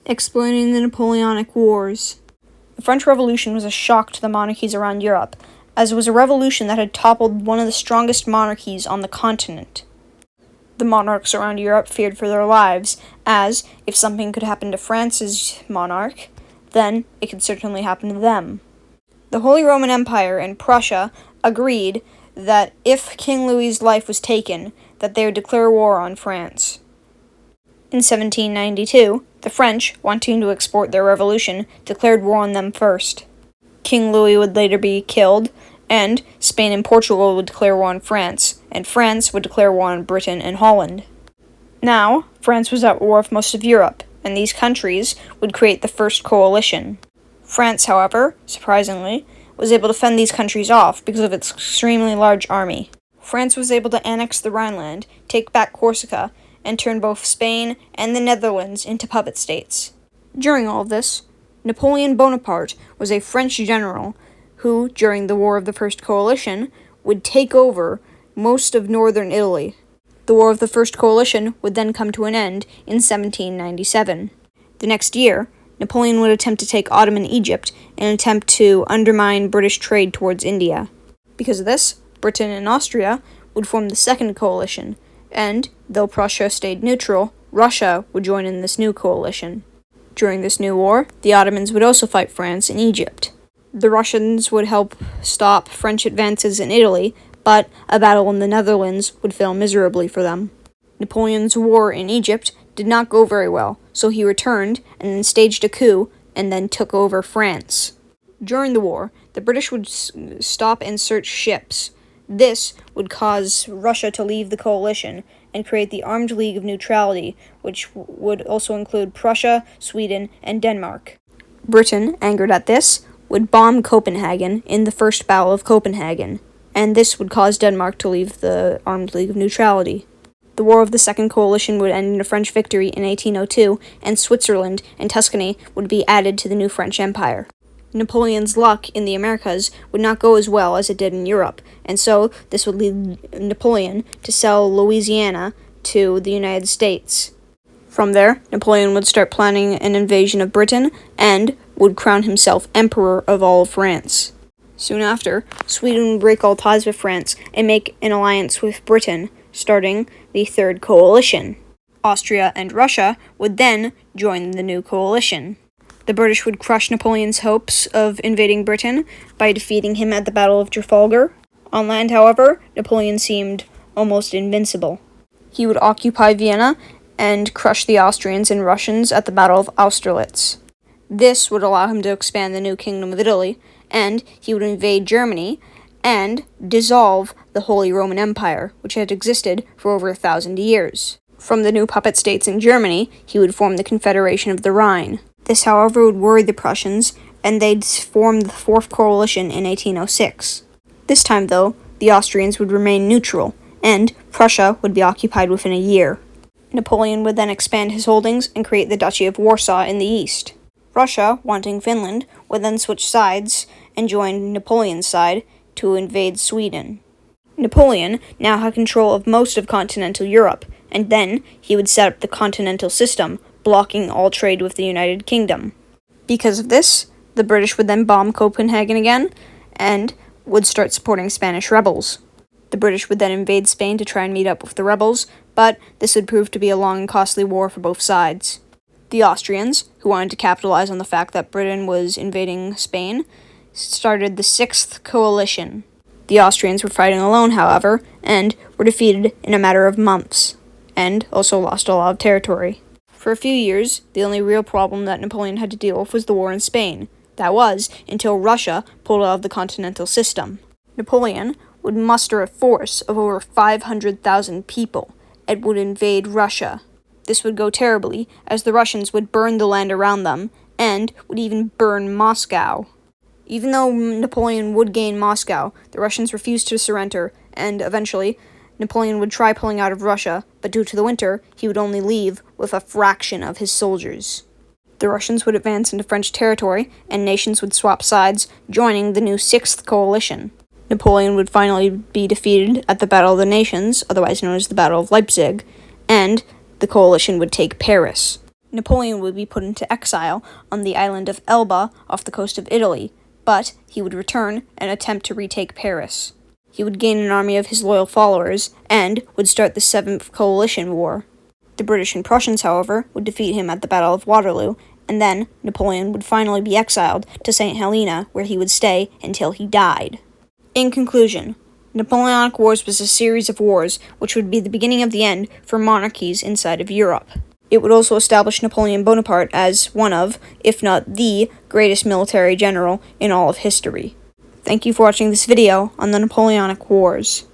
explaining the Napoleonic Wars. The French Revolution was a shock to the monarchies around Europe, as it was a revolution that had toppled one of the strongest monarchies on the continent. The monarchs around Europe feared for their lives, as if something could happen to France's monarch, then it could certainly happen to them. The Holy Roman Empire and Prussia agreed that if King Louis's life was taken, that they would declare war on France. In 1792, the French, wanting to export their revolution, declared war on them first. King Louis would later be killed, and Spain and Portugal would declare war on France, and France would declare war on Britain and Holland. Now, France was at war with most of Europe, and these countries would create the First Coalition. France, however, surprisingly, was able to fend these countries off because of its extremely large army. France was able to annex the Rhineland, take back Corsica, and turn both Spain and the Netherlands into puppet states. During all of this, Napoleon Bonaparte was a French general who, during the War of the First Coalition, would take over most of northern Italy. The War of the First Coalition would then come to an end in 1797. The next year, Napoleon would attempt to take Ottoman Egypt in an attempt to undermine British trade towards India. Because of this, Britain and Austria would form the Second Coalition, and, though Prussia stayed neutral, Russia would join in this new coalition. During this new war, the Ottomans would also fight France and Egypt. The Russians would help stop French advances in Italy, but a battle in the Netherlands would fail miserably for them. Napoleon's war in Egypt did not go very well, so he returned and then staged a coup and then took over France. During the war, the British would stop and search ships. This would cause Russia to leave the coalition and create the Armed League of Neutrality, which would also include Prussia, Sweden, and Denmark. Britain, angered at this, would bomb Copenhagen in the First Battle of Copenhagen, and this would cause Denmark to leave the Armed League of Neutrality. The War of the Second Coalition would end in a French victory in 1802, and Switzerland and Tuscany would be added to the new French Empire. Napoleon's luck in the Americas would not go as well as it did in Europe, and so this would lead Napoleon to sell Louisiana to the United States. From there, Napoleon would start planning an invasion of Britain and would crown himself Emperor of all of France. Soon after, Sweden would break all ties with France and make an alliance with Britain, starting the Third Coalition. Austria and Russia would then join the new coalition. The British would crush Napoleon's hopes of invading Britain by defeating him at the Battle of Trafalgar. On land, however, Napoleon seemed almost invincible. He would occupy Vienna and crush the Austrians and Russians at the Battle of Austerlitz. This would allow him to expand the new Kingdom of Italy, and he would invade Germany and dissolve the Holy Roman Empire, which had existed for over 1,000 years. From the new puppet states in Germany, he would form the Confederation of the Rhine. This, however, would worry the Prussians, and they'd form the Fourth Coalition in 1806. This time, though, the Austrians would remain neutral, and Prussia would be occupied within a year. Napoleon would then expand his holdings and create the Duchy of Warsaw in the east. Russia, wanting Finland, would then switch sides and join Napoleon's side to invade Sweden. Napoleon now had control of most of continental Europe, and then he would set up the continental system, blocking all trade with the United Kingdom. Because of this, the British would then bomb Copenhagen again, and would start supporting Spanish rebels. The British would then invade Spain to try and meet up with the rebels, but this would prove to be a long and costly war for both sides. The Austrians, who wanted to capitalize on the fact that Britain was invading Spain, started the Sixth Coalition. The Austrians were fighting alone, however, and were defeated in a matter of months, and also lost a lot of territory. For a few years, the only real problem that Napoleon had to deal with was the war in Spain. That was, until Russia pulled out of the continental system. Napoleon would muster a force of over 500,000 people and would invade Russia. This would go terribly, as the Russians would burn the land around them, and would even burn Moscow. Even though Napoleon would gain Moscow, the Russians refused to surrender, and eventually, Napoleon would try pulling out of Russia, but due to the winter, he would only leave with a fraction of his soldiers. The Russians would advance into French territory, and nations would swap sides, joining the new Sixth Coalition. Napoleon would finally be defeated at the Battle of the Nations, otherwise known as the Battle of Leipzig, and the coalition would take Paris. Napoleon would be put into exile on the island of Elba off the coast of Italy, but he would return and attempt to retake Paris. He would gain an army of his loyal followers and would start the Seventh Coalition War. The British and Prussians, however, would defeat him at the Battle of Waterloo, and then Napoleon would finally be exiled to St. Helena, where he would stay until he died. In conclusion, Napoleonic Wars was a series of wars which would be the beginning of the end for monarchies inside of Europe. It would also establish Napoleon Bonaparte as one of, if not the, greatest military general in all of history. Thank you for watching this video on the Napoleonic Wars.